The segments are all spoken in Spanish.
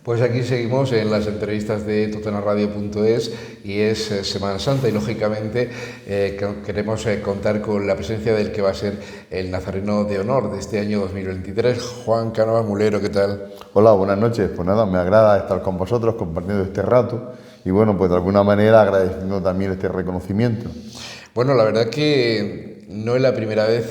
Pues aquí seguimos en las entrevistas de totanaradio.es y es Semana Santa y lógicamente queremos contar con la presencia del que va a ser el nazareno de honor de este año 2023, Juan Cánovas Mulero. ¿Qué tal? Hola, buenas noches. Pues nada, me agrada estar con vosotros compartiendo este rato y bueno, pues de alguna manera agradeciendo también este reconocimiento. Bueno, la verdad que no es la primera vez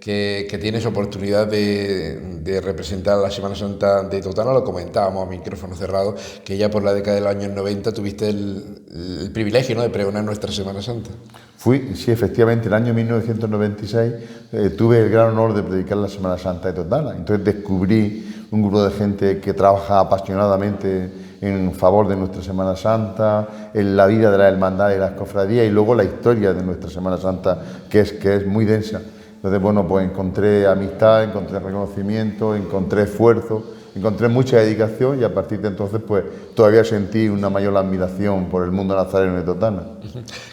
que tienes oportunidad de representar la Semana Santa de Totana. Lo comentábamos a micrófono cerrado, que ya por la década de los años 90 tuviste el privilegio, ¿no?, de pregonar nuestra Semana Santa. Sí, efectivamente, el año 1996 tuve el gran honor de predicar la Semana Santa de Totana. Entonces descubrí un grupo de gente que trabaja apasionadamente en favor de nuestra Semana Santa, en la vida de la hermandad y las cofradías y luego la historia de nuestra Semana Santa, que es muy densa. Entonces, bueno, pues encontré amistad, encontré reconocimiento, encontré esfuerzo, encontré mucha dedicación y a partir de entonces, pues todavía sentí una mayor admiración por el mundo nazareno de Totana.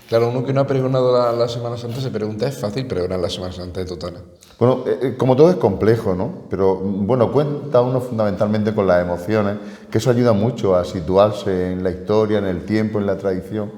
Claro, uno que no ha pregonado la Semana Santa se pregunta, ¿es fácil pregonar la Semana Santa de Totana? Bueno, como todo es complejo, ¿no? Pero bueno, cuenta uno fundamentalmente con las emociones, que eso ayuda mucho a situarse en la historia, en el tiempo, en la tradición.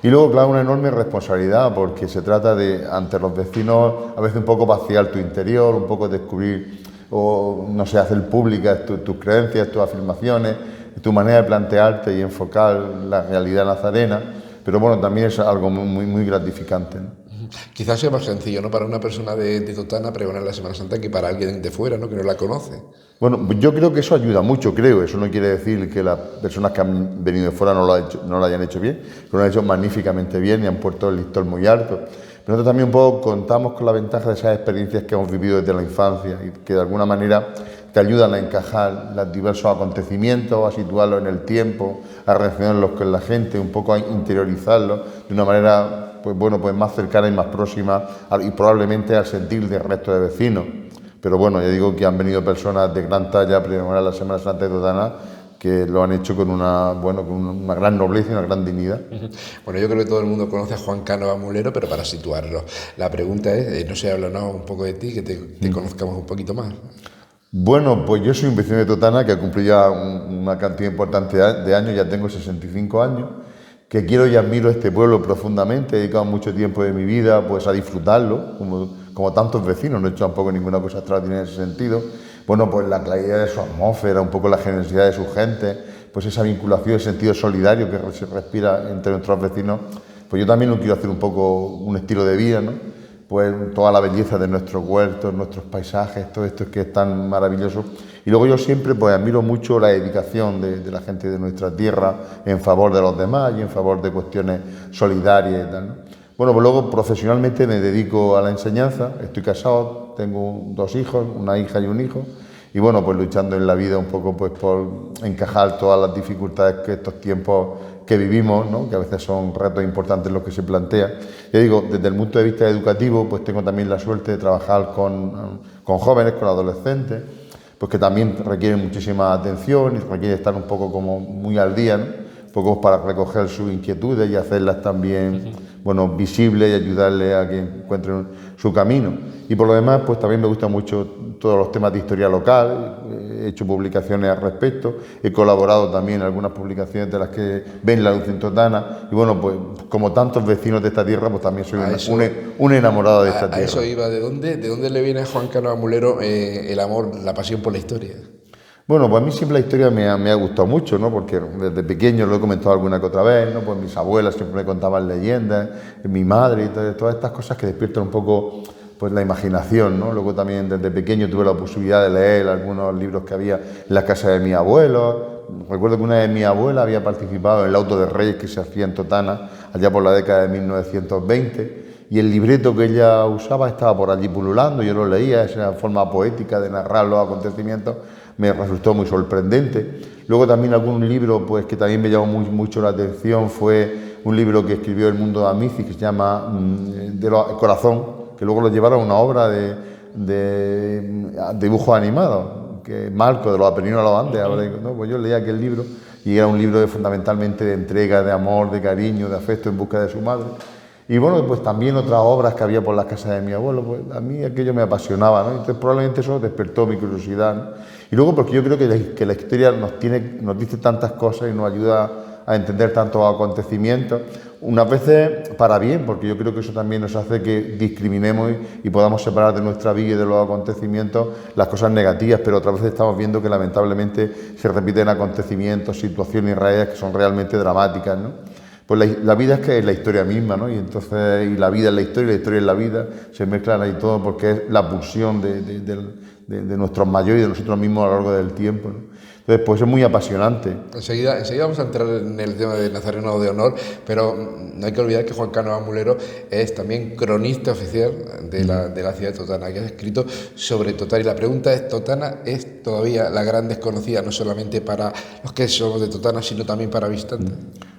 Y luego, claro, una enorme responsabilidad, porque se trata de, ante los vecinos, a veces un poco vaciar tu interior, un poco descubrir, o no sé, hacer públicas tus creencias, tus afirmaciones, tu manera de plantearte y enfocar la realidad nazarena. Pero bueno, también es algo muy gratificante, ¿no? Quizás sea más sencillo, ¿no?, para una persona de Totana pregonar la Semana Santa que para alguien de fuera, ¿no?, que no la conoce. Bueno, yo creo que eso ayuda mucho, creo. Eso no quiere decir que las personas que han venido de fuera no lo hayan hecho bien, que lo han hecho magníficamente bien y han puesto el listón muy alto. Pero nosotros también un poco contamos con la ventaja de esas experiencias que hemos vivido desde la infancia y que de alguna manera te ayudan a encajar los diversos acontecimientos, a situarlos en el tiempo, a relacionarlos con la gente, un poco a interiorizarlos de una manera, pues bueno, pues más cercana y más próxima y probablemente al sentir del resto de vecinos. Pero bueno, ya digo que han venido personas de gran talla a pregonar la Semana Santa de Totana que lo han hecho con una gran nobleza y una gran dignidad. Bueno, yo creo que todo el mundo conoce a Juan Cánovas Mulero, pero para situarlo, la pregunta es, no sé, háblanos un poco de ti, que te conozcamos un poquito más. Bueno, pues yo soy un vecino de Totana que ha cumplido ya una cantidad importante de años, ya tengo 65 años, que quiero y admiro este pueblo profundamente, he dedicado mucho tiempo de mi vida pues a disfrutarlo, como tantos vecinos, no he hecho tampoco ninguna cosa extraordinaria en ese sentido. Bueno, pues la claridad de su atmósfera, un poco la generosidad de su gente, pues esa vinculación, ese sentido solidario que se respira entre nuestros vecinos, pues yo también lo quiero hacer un poco un estilo de vida, ¿no? Pues toda la belleza de nuestros huertos, nuestros paisajes, todo esto que es tan maravilloso. Y luego yo siempre pues admiro mucho la dedicación de la gente de nuestra tierra en favor de los demás y en favor de cuestiones solidarias y tal, ¿no? Bueno, pues luego profesionalmente me dedico a la enseñanza, estoy casado, tengo 2 hijos, una hija y un hijo, y bueno, pues luchando en la vida un poco pues por encajar todas las dificultades que estos tiempos que vivimos, ¿no?, que a veces son retos importantes los que se plantean. Ya digo, desde el punto de vista educativo, pues tengo también la suerte de trabajar con jóvenes, con adolescentes, pues que también requieren muchísima atención y requieren estar un poco como muy al día, ¿no?, un poco para recoger sus inquietudes y hacerlas también, bueno, visibles y ayudarles a que encuentren su camino. Y por lo demás, pues también me gustan mucho todos los temas de historia local, he hecho publicaciones al respecto, he colaborado también en algunas publicaciones de las que ven la luz en Totana, y bueno, pues como tantos vecinos de esta tierra, pues también soy un enamorado de esta tierra. A eso iba, ¿de dónde le viene a Juan Cánovas Mulero el amor, la pasión por la historia? Bueno, pues a mí siempre la historia me ha gustado mucho, ¿no? Porque desde pequeño lo he comentado alguna que otra vez, ¿no? Pues mis abuelas siempre me contaban leyendas, mi madre y todas estas cosas que despiertan un poco pues la imaginación, ¿no? Luego también desde pequeño tuve la posibilidad de leer algunos libros que había en la casa de mi abuelo. Recuerdo que una de mi abuela había participado en el Auto de Reyes que se hacía en Totana allá por la década de 1920 y el libreto que ella usaba estaba por allí pululando, yo lo leía, esa forma poética de narrar los acontecimientos me resultó muy sorprendente. Luego también algún libro pues que también me llamó mucho la atención fue un libro que escribió El Mundo de Amici que se llama Corazón, que luego lo llevaron a una obra de dibujos animados, que Marco de los Apeninos a los Andes, ¿no? Pues yo leía aquel libro y era un libro fundamentalmente de entrega, de amor, de cariño, de afecto en busca de su madre. Y bueno, pues también otras obras que había por las casas de mi abuelo, pues a mí aquello me apasionaba, ¿no? Entonces probablemente eso despertó mi curiosidad, ¿no? Y luego porque yo creo que la historia nos dice tantas cosas y nos ayuda a entender tantos acontecimientos, unas veces para bien, porque yo creo que eso también nos hace que discriminemos y podamos separar de nuestra vida y de los acontecimientos las cosas negativas, pero otras veces estamos viendo que lamentablemente se repiten acontecimientos, situaciones y realidades que son realmente dramáticas, ¿no? Pues la vida es que es la historia misma, ¿no? Y entonces, y la vida es la historia es la vida, se mezclan ahí todo porque es la pulsión de nuestros mayores y de nosotros mismos a lo largo del tiempo, ¿no? Entonces, pues es muy apasionante. Enseguida vamos a entrar en el tema de Nazareno de Honor, pero no hay que olvidar que Juan Cánovas Mulero es también cronista oficial de la ciudad de Totana, que ha escrito sobre Totana. Y la pregunta es, ¿Totana es todavía la gran desconocida, no solamente para los que somos de Totana, sino también para visitantes?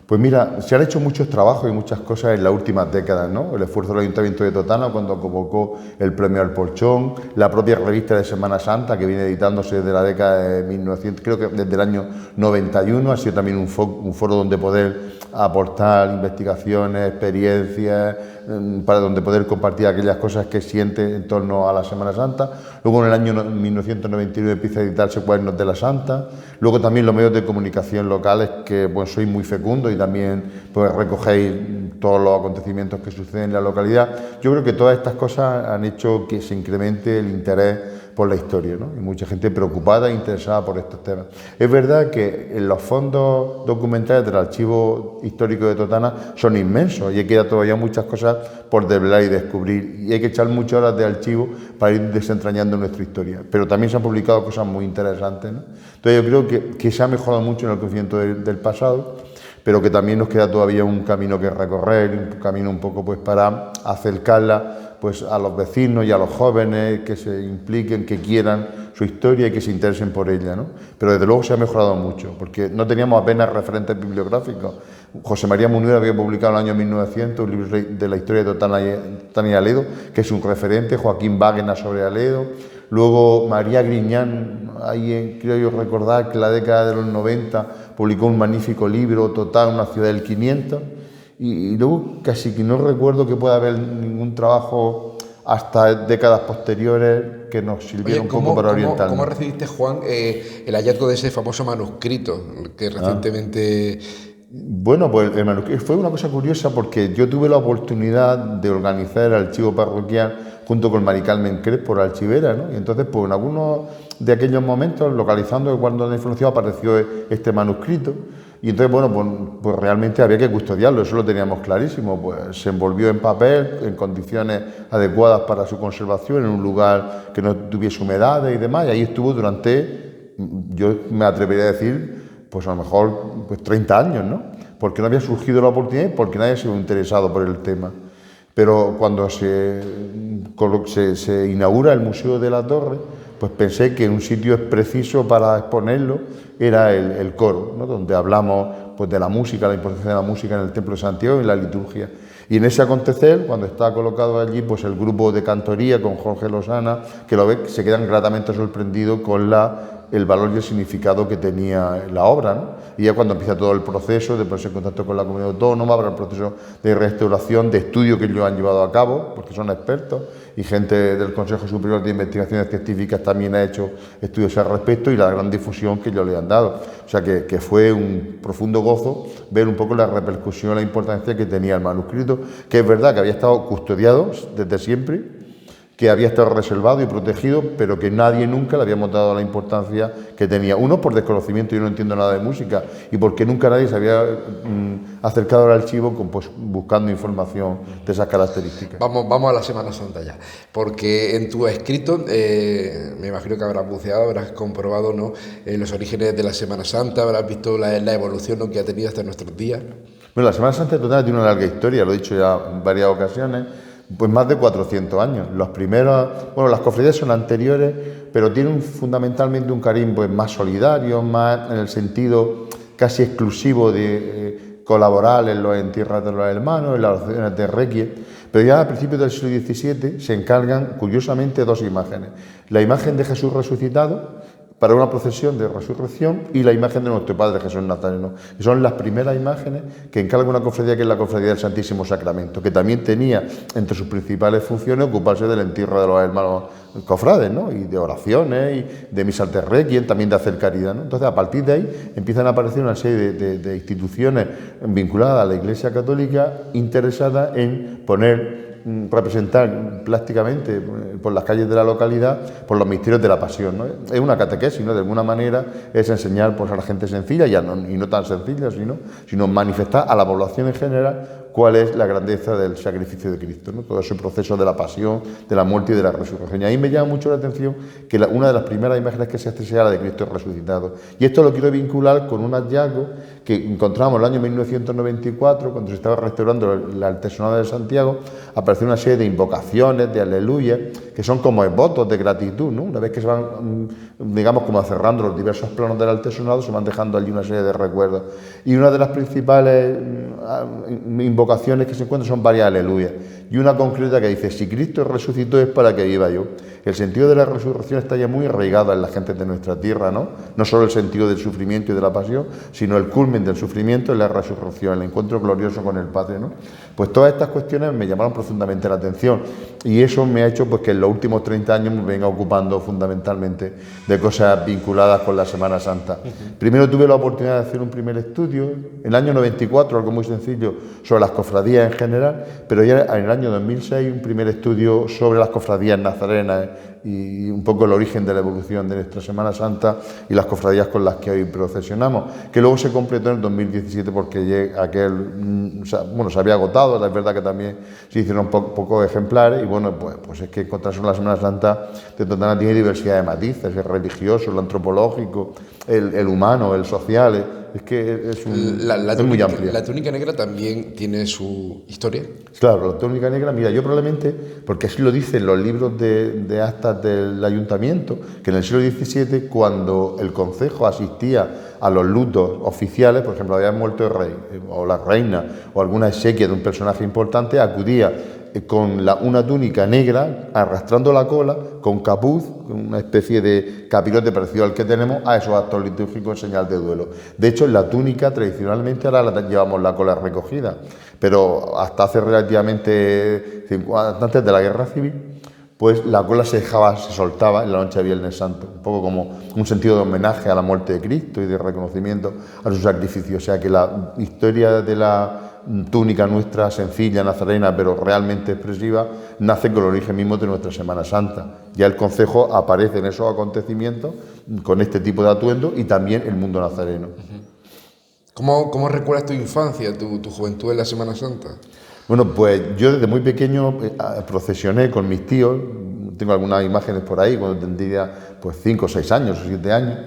Pues mira, se han hecho muchos trabajos y muchas cosas en las últimas décadas, ¿no? El esfuerzo del Ayuntamiento de Totana cuando convocó el premio al Porchón, la propia revista de Semana Santa que viene editándose desde la década de 1900, creo que desde el año 91, ha sido también un foro donde poder aportar investigaciones, experiencias, para donde poder compartir aquellas cosas que siente en torno a la Semana Santa. Luego en el año 1999 empieza a editarse Cuadernos de la Santa. Luego también los medios de comunicación locales, que pues sois muy fecundos y también pues recogéis todos los acontecimientos que suceden en la localidad. Yo creo que todas estas cosas han hecho que se incremente el interés por la historia, ¿no? Y mucha gente preocupada e interesada por estos temas. Es verdad que en los fondos documentales del Archivo Histórico de Totana son inmensos y queda todavía muchas cosas por develar y descubrir, y hay que echar muchas horas de archivo para ir desentrañando nuestra historia, pero también se han publicado cosas muy interesantes, ¿no? Entonces yo creo que se ha mejorado mucho en el conocimiento del pasado, pero que también nos queda todavía un camino que recorrer, un camino un poco pues para acercarla pues a los vecinos y a los jóvenes, que se impliquen, que quieran su historia y que se interesen por ella, ¿no? Pero desde luego se ha mejorado mucho, porque no teníamos apenas referentes bibliográficos. José María Munera había publicado en el año 1900 un libro de la historia de Totana y Aledo, que es un referente, Joaquín Wagner sobre Aledo. Luego María Griñán, creo yo recordar que en la década de los 90 publicó un magnífico libro, Totana, una ciudad del 500. Y luego casi que no recuerdo que pueda haber ningún trabajo hasta décadas posteriores que nos sirviera un poco para orientarnos. ¿Cómo recibiste, Juan, el hallazgo de ese famoso manuscrito que recientemente... Bueno, pues el manuscrito fue una cosa curiosa porque yo tuve la oportunidad de organizar el archivo parroquial junto con Mari Carmen Crespo, la archivera, ¿no? Y entonces, pues en algunos de aquellos momentos, localizando el cuadro de información, apareció este manuscrito. Y entonces, bueno, pues realmente había que custodiarlo, eso lo teníamos clarísimo. Pues se envolvió en papel, en condiciones adecuadas para su conservación, en un lugar que no tuviese humedades y demás. Y ahí estuvo durante, yo me atrevería a decir, pues a lo mejor pues 30 años, ¿no? Porque no había surgido la oportunidad y porque nadie se había interesado por el tema. Pero cuando se inaugura el Museo de la Torre, pues pensé que un sitio preciso para exponerlo era el coro, ¿no? Donde hablamos pues, de la música, la importancia de la música en el Templo de Santiago y en la liturgia. Y en ese acontecer, cuando está colocado allí, pues el grupo de cantoría con Jorge Lozana, que lo ve, se quedan gratamente sorprendidos con el valor y el significado que tenía la obra, ¿no? Y ya cuando empieza todo el proceso de ponerse en contacto con la comunidad autónoma, para el proceso de restauración, de estudio que ellos han llevado a cabo, porque son expertos, y gente del Consejo Superior de Investigaciones Científicas también ha hecho estudios al respecto, y la gran difusión que ellos le han dado. O sea que fue un profundo gozo ver un poco la repercusión, la importancia que tenía el manuscrito, que es verdad que había estado custodiado desde siempre, que había estado reservado y protegido, pero que nadie nunca le habíamos dado la importancia que tenía. Uno, por desconocimiento, yo no entiendo nada de música, y porque nunca nadie se había acercado al archivo pues, buscando información de esas características. Vamos a la Semana Santa ya, porque en tu escrito, me imagino que habrás buceado, habrás comprobado, ¿no?, los orígenes de la Semana Santa, habrás visto la evolución, ¿no?, que ha tenido hasta nuestros días. Bueno, la Semana Santa de Totana tiene una larga historia, lo he dicho ya en varias ocasiones. Pues más de 400 años. Los primeros, bueno, las cofradías son anteriores, pero tienen fundamentalmente un cariz pues, más solidario, más en el sentido casi exclusivo de colaborar en los entierros de los hermanos, en las oraciones de Requiem. Pero ya a principios del siglo XVII se encargan, curiosamente, dos imágenes. La imagen de Jesús resucitado, para una procesión de resurrección y la imagen de nuestro Padre Jesús Nazareno. Y son las primeras imágenes que encarga una cofradía, que es la Cofradía del Santísimo Sacramento, que también tenía entre sus principales funciones ocuparse del entierro de los hermanos cofrades, ¿no? Y de oraciones, y de misas de requiem, también de hacer caridad, ¿no? Entonces, a partir de ahí empiezan a aparecer una serie de instituciones vinculadas a la Iglesia Católica interesadas en representar plásticamente por las calles de la localidad por los misterios de la pasión, ¿no? Es una catequesis, ¿no? De alguna manera es enseñar pues, a la gente sencilla, y no tan sencilla, sino manifestar a la población en general cuál es la grandeza del sacrificio de Cristo, ¿no? Todo ese proceso de la pasión, de la muerte y de la resurrección. Y ahí me llama mucho la atención que una de las primeras imágenes que se hace sea la de Cristo resucitado. Y esto lo quiero vincular con un hallazgo que encontramos en el año 1994, cuando se estaba restaurando el artesonado de Santiago. Apareció una serie de invocaciones, de aleluya, que son como votos de gratitud, ¿no? Una vez que se van, digamos, como cerrando los diversos planos del artesonado, se van dejando allí una serie de recuerdos. Y una de las principales invocaciones que se encuentran son varias aleluyas. Y una concreta que dice: si Cristo resucitó es para que viva yo. El sentido de la resurrección está ya muy arraigado en la gente de nuestra tierra, ¿no? No solo el sentido del sufrimiento y de la pasión, sino el culmen del sufrimiento es la resurrección, el encuentro glorioso con el Padre, ¿no? Pues todas estas cuestiones me llamaron profundamente la atención, y eso me ha hecho pues, que en los últimos 30 años me venga ocupando fundamentalmente de cosas vinculadas con la Semana Santa. Primero tuve la oportunidad de hacer un primer estudio, en el año 94, algo muy sencillo, sobre las cofradías en general, pero ya en el año 2006 un primer estudio sobre las cofradías nazarenas y un poco el origen de la evolución de nuestra Semana Santa y las cofradías con las que hoy procesionamos, que luego se completó en el 2017 porque se había agotado. Es verdad que también se hicieron pocos ejemplares, y bueno, pues es que encontrarse en la Semana Santa de Totana tiene diversidad de matices: el religioso, el antropológico, el humano, el social. Es que es muy amplia. ¿La túnica negra también tiene su historia? Claro, la túnica negra, mira, yo probablemente, porque así lo dicen los libros de actas del ayuntamiento, que en el siglo XVII, cuando el concejo asistía a los lutos oficiales, por ejemplo, había muerto el rey o la reina o alguna exequia de un personaje importante, acudía con una túnica negra, arrastrando la cola, con capuz, una especie de capirote parecido al que tenemos, a esos actos litúrgicos en señal de duelo. De hecho, en la túnica tradicionalmente ahora llevamos la cola recogida, pero hasta hace relativamente antes de la Guerra Civil, pues la cola se soltaba en la noche de Viernes Santo, un poco como un sentido de homenaje a la muerte de Cristo y de reconocimiento a su sacrificio. O sea que la historia de la túnica nuestra, sencilla, nazarena, pero realmente expresiva, nace con el origen mismo de nuestra Semana Santa. Ya el concejo aparece en esos acontecimientos con este tipo de atuendo, y también el mundo nazareno. ¿Cómo recuerdas tu infancia, tu juventud en la Semana Santa? Bueno, pues yo desde muy pequeño procesioné con mis tíos. Tengo algunas imágenes por ahí cuando tendría pues 5, 6 años o 7 años.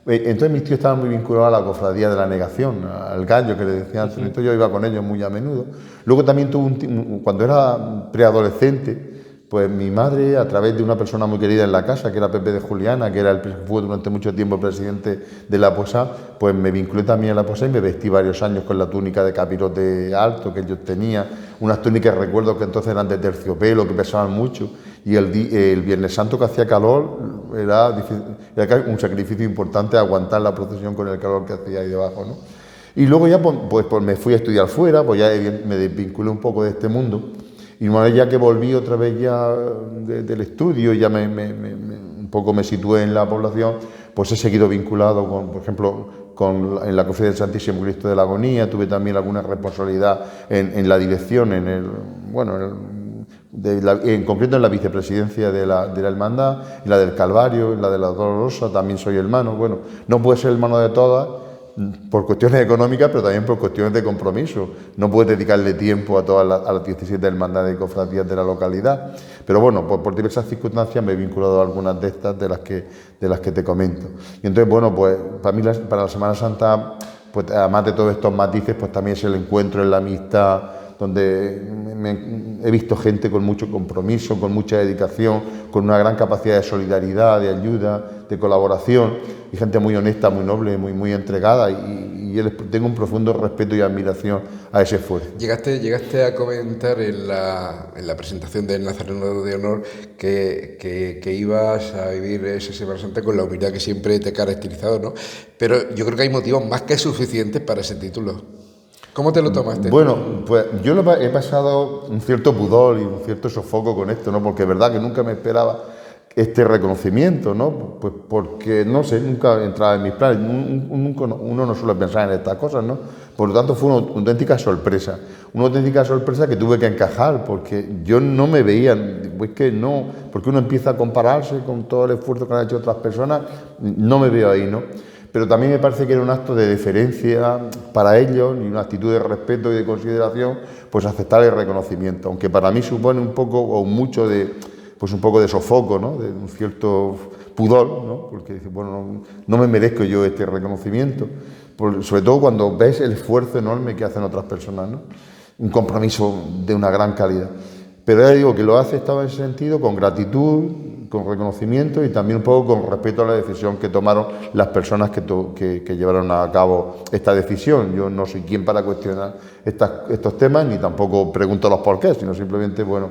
Entonces mis tíos estaban muy vinculados a la cofradía de la Negación, al gallo que le decía antes. Entonces yo iba con ellos muy a menudo. Luego también cuando era preadolescente, pues mi madre, a través de una persona muy querida en la casa, que era Pepe de Juliana, que fue durante mucho tiempo presidente de la Posada, pues me vinculé también a la Posada y me vestí varios años con la túnica de capirote alto que yo tenía, unas túnicas, recuerdo que entonces eran de terciopelo, que pesaban mucho, y el Viernes Santo, que hacía calor, era un sacrificio importante aguantar la procesión con el calor que hacía ahí debajo, ¿no? Y luego ya pues me fui a estudiar fuera, pues ya me desvinculé un poco de este mundo. Y una vez ya que volví otra vez ya del estudio, ya un poco me situé en la población, pues he seguido vinculado con, por ejemplo, en la Cofradía del Santísimo Cristo de la Agonía. Tuve también alguna responsabilidad en la dirección, en concreto en la vicepresidencia de la Hermandad, en la del Calvario, en la de la Dolorosa, también soy hermano. Bueno, no puedo ser hermano de todas, por cuestiones económicas, pero también por cuestiones de compromiso. No puedes dedicarle tiempo a las 17 hermandades y cofradías de la localidad. Pero bueno, por diversas circunstancias me he vinculado a algunas de estas de las que te comento. Y entonces, bueno, pues para mí, para la Semana Santa, pues además de todos estos matices, pues también es el encuentro en la amistad, donde he visto gente con mucho compromiso, con mucha dedicación, con una gran capacidad de solidaridad, de ayuda, de colaboración, y gente muy honesta, muy noble, muy entregada, y tengo un profundo respeto y admiración a ese esfuerzo. Llegaste a comentar en la presentación del Nazareno de Honor que ibas a vivir esa Semana Santa con la humildad que siempre te ha caracterizado, ¿no? Pero yo creo que hay motivos más que suficientes para ese título. ¿Cómo te lo tomaste? Bueno, pues yo he pasado un cierto pudor y un cierto sofoco con esto, ¿no? Porque es verdad que nunca me esperaba este reconocimiento, ¿no? Pues porque, no sé, nunca entraba en mis planes, uno no suele pensar en estas cosas, ¿no? Por lo tanto fue una auténtica sorpresa que tuve que encajar, porque yo no me veía, pues que no, porque uno empieza a compararse con todo el esfuerzo que han hecho otras personas, no me veo ahí, ¿no? Pero también me parece que era un acto de deferencia para ellos y una actitud de respeto y de consideración, pues aceptar el reconocimiento, aunque para mí supone un poco o mucho de, pues un poco de sofoco, ¿no? De un cierto pudor, ¿no? Porque dices, bueno, no me merezco yo este reconocimiento, sobre todo cuando ves el esfuerzo enorme que hacen otras personas, ¿no? Un compromiso de una gran calidad. Pero ya digo que lo hace, estaba en ese sentido, con gratitud, con reconocimiento y también un poco con respeto a la decisión que tomaron las personas que llevaron a cabo esta decisión. Yo no soy quien para cuestionar estos temas, ni tampoco pregunto los por qué, sino simplemente, bueno,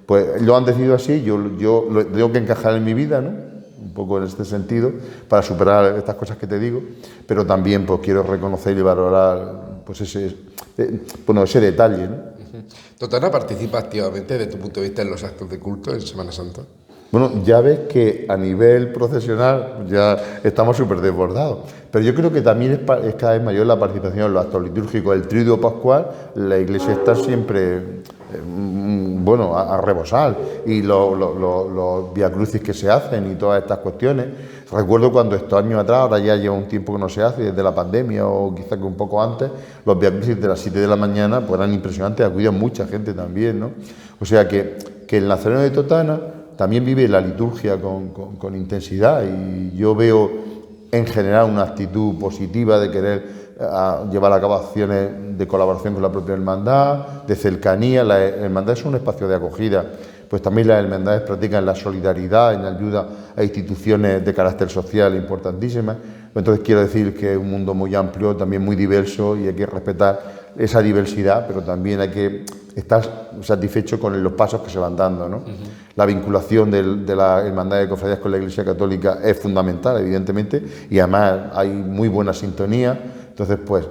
pues lo han decidido así, yo lo tengo que encajar en mi vida, ¿no? Un poco en este sentido, para superar estas cosas que te digo, pero también pues quiero reconocer y valorar pues ese detalle, ¿no? ¿Totana participa activamente desde tu punto de vista en los actos de culto en Semana Santa? Bueno, ya ves que a nivel procesional ya estamos súper desbordados, pero yo creo que también es cada vez mayor la participación en los actos litúrgicos. El Triduo Pascual, la Iglesia está siempre, a rebosar, y los viacrucis que se hacen y todas estas cuestiones. Recuerdo cuando estos años atrás, ahora ya lleva un tiempo que no se hace, desde la pandemia o quizá que un poco antes, los viacrucis de las 7 de la mañana pues eran impresionantes, acudía mucha gente también, ¿no? O sea que el Nazareno de Totana también vive la liturgia con intensidad, y yo veo en general una actitud positiva de querer llevar a cabo acciones de colaboración con la propia hermandad, de cercanía. La hermandad es un espacio de acogida, pues también las hermandades practican la solidaridad en ayuda a instituciones de carácter social importantísimas. Entonces quiero decir que es un mundo muy amplio, también muy diverso, y hay que respetar esa diversidad, pero también hay que estar satisfecho con los pasos que se van dando, ¿no? La vinculación de la hermandad de cofradías con la Iglesia Católica es fundamental, evidentemente, y además hay muy buena sintonía. Entonces, pues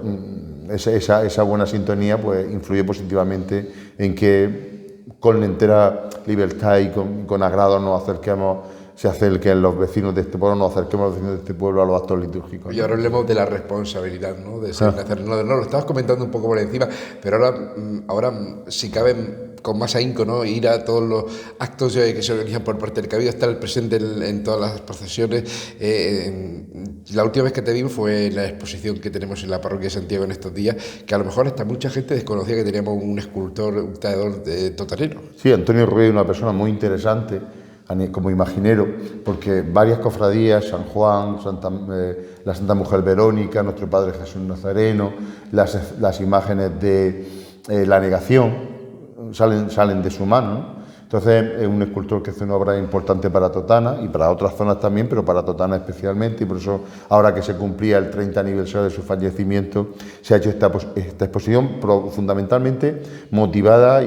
esa buena sintonía pues influye positivamente en que con entera libertad y con agrado se acerquen los vecinos de este pueblo, nos acerquemos a los vecinos de este pueblo a los actos litúrgicos, ¿no? Y ahora hablemos de la responsabilidad, ¿no? De ser Nazareno de Honor. Lo estabas comentando un poco por encima, pero ahora si cabe con más ahínco, ¿no? Ir a todos los actos que se organizan por parte del Cabildo, estar presente en todas las procesiones. La última vez que te vi fue en la exposición que tenemos en la parroquia de Santiago en estos días, que a lo mejor hasta mucha gente desconocía que teníamos un escultor, un tallador totanero. Sí, Antonio Ruiz es una persona muy interesante como imaginero, porque varias cofradías, San Juan, la Santa Mujer Verónica, Nuestro Padre Jesús Nazareno, las imágenes de la Negación salen de su mano, ¿no? Entonces es un escultor que hace una obra importante para Totana y para otras zonas también, pero para Totana especialmente, y por eso ahora que se cumplía el 30 aniversario de su fallecimiento se ha hecho esta exposición fundamentalmente motivada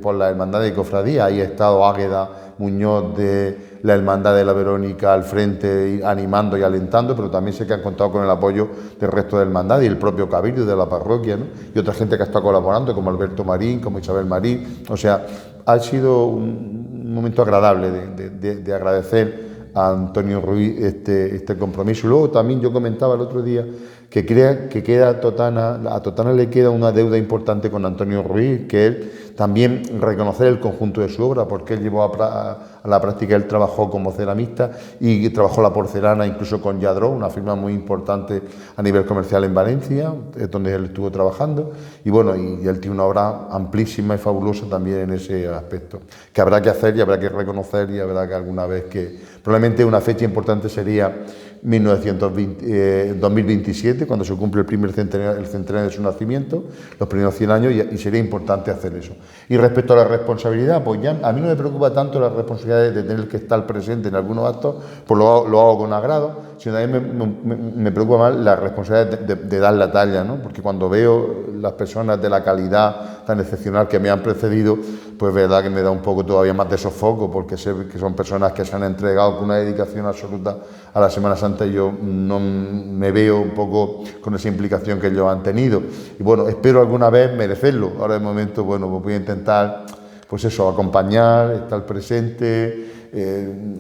por la Hermandad de Cofradía. Ahí ha estado Águeda Muñoz de la Hermandad de la Verónica al frente, animando y alentando, pero también sé que han contado con el apoyo del resto de hermandad y el propio Cabildo de la parroquia, ¿no? Y otra gente que ha estado colaborando, como Alberto Marín, como Isabel Marín. O sea, ha sido un momento agradable de agradecer a Antonio Ruiz este compromiso. Y luego también yo comentaba el otro día que queda a Totana le queda una deuda importante con Antonio Ruiz, que es también reconocer el conjunto de su obra, porque él llevó a la práctica, él trabajó como ceramista y trabajó la porcelana incluso con Lladró, una firma muy importante a nivel comercial en Valencia, es donde él estuvo trabajando, y bueno, y él tiene una obra amplísima y fabulosa también en ese aspecto, que habrá que hacer y habrá que reconocer, y habrá que alguna vez que, probablemente una fecha importante sería 2027, cuando se cumple el centenario de su nacimiento, los primeros 100 años, y sería importante hacer eso. Y respecto a la responsabilidad, pues ya a mí no me preocupa tanto la responsabilidad de tener que estar presente en algunos actos, pues lo hago con agrado, sino también me preocupa más la responsabilidad de dar la talla, ¿no? Porque cuando veo las personas de la calidad tan excepcional que me han precedido, pues verdad que me da un poco todavía más de sofoco, porque sé que son personas que se han entregado con una dedicación absoluta a la Semana Santa, y yo no me veo un poco con esa implicación que ellos han tenido. Y bueno, espero alguna vez merecerlo. Ahora de momento, bueno, pues voy a intentar, pues eso, acompañar, estar presente,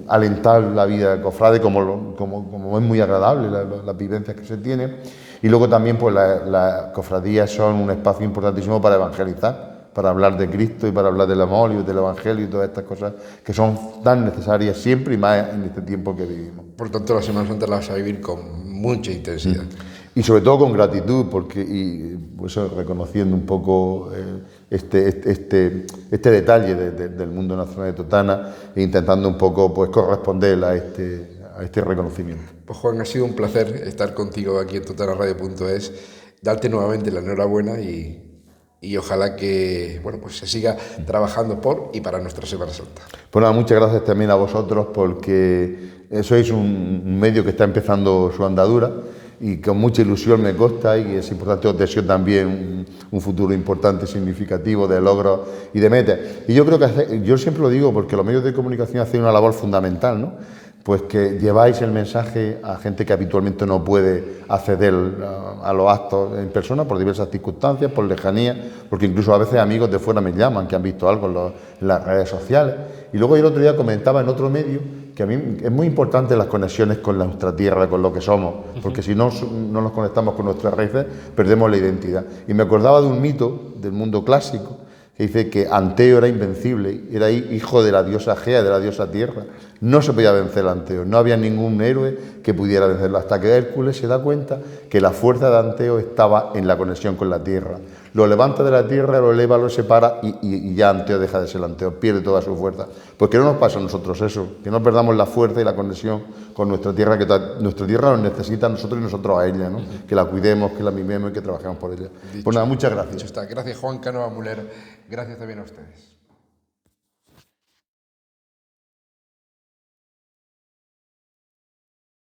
alentar la vida del cofrade, como es muy agradable las vivencias que se tiene. Y luego también, pues las cofradías son un espacio importantísimo para evangelizar, para hablar de Cristo y para hablar del amor y del Evangelio y todas estas cosas que son tan necesarias siempre y más en este tiempo que vivimos. Por tanto, la Semana Santa la vas a vivir con mucha intensidad. Y sobre todo con gratitud, porque pues, reconociendo un poco este detalle del mundo nacional de Totana e intentando un poco pues corresponder a este reconocimiento. Pues Juan, ha sido un placer estar contigo aquí en totanaradio.es, darte nuevamente la enhorabuena y ojalá que bueno, pues se siga trabajando por y para nuestra Semana Santa. Pues nada, muchas gracias también a vosotros, porque sois un medio que está empezando su andadura y con mucha ilusión me consta, y es importante, os deseo también un futuro importante, significativo, de logros y de metas. Y yo creo que, yo siempre lo digo, porque los medios de comunicación hacen una labor fundamental, ¿no? Pues que lleváis el mensaje a gente que habitualmente no puede acceder a los actos en persona por diversas circunstancias, por lejanía, porque incluso a veces amigos de fuera me llaman que han visto algo en las redes sociales. Y luego el otro día comentaba en otro medio que a mí es muy importante las conexiones con nuestra tierra, con lo que somos, porque si no nos conectamos con nuestras raíces, perdemos la identidad. Y me acordaba de un mito del mundo clásico, que dice que Anteo era invencible, era hijo de la diosa Gea, de la diosa Tierra. No se podía vencer a Anteo, no había ningún héroe que pudiera vencerlo, hasta que Hércules se da cuenta que la fuerza de Anteo estaba en la conexión con la Tierra. Lo levanta de la Tierra, lo eleva, lo separa y ya Anteo deja de ser Anteo, pierde toda su fuerza. Pues que no nos pasa a nosotros eso, que no perdamos la fuerza y la conexión con nuestra Tierra, que nuestra Tierra nos necesita a nosotros y nosotros a ella, ¿no? Que la cuidemos, que la mimemos y que trabajemos por ella. Pues nada, muchas gracias. Gracias Juan Cánova Muller, gracias también a ustedes.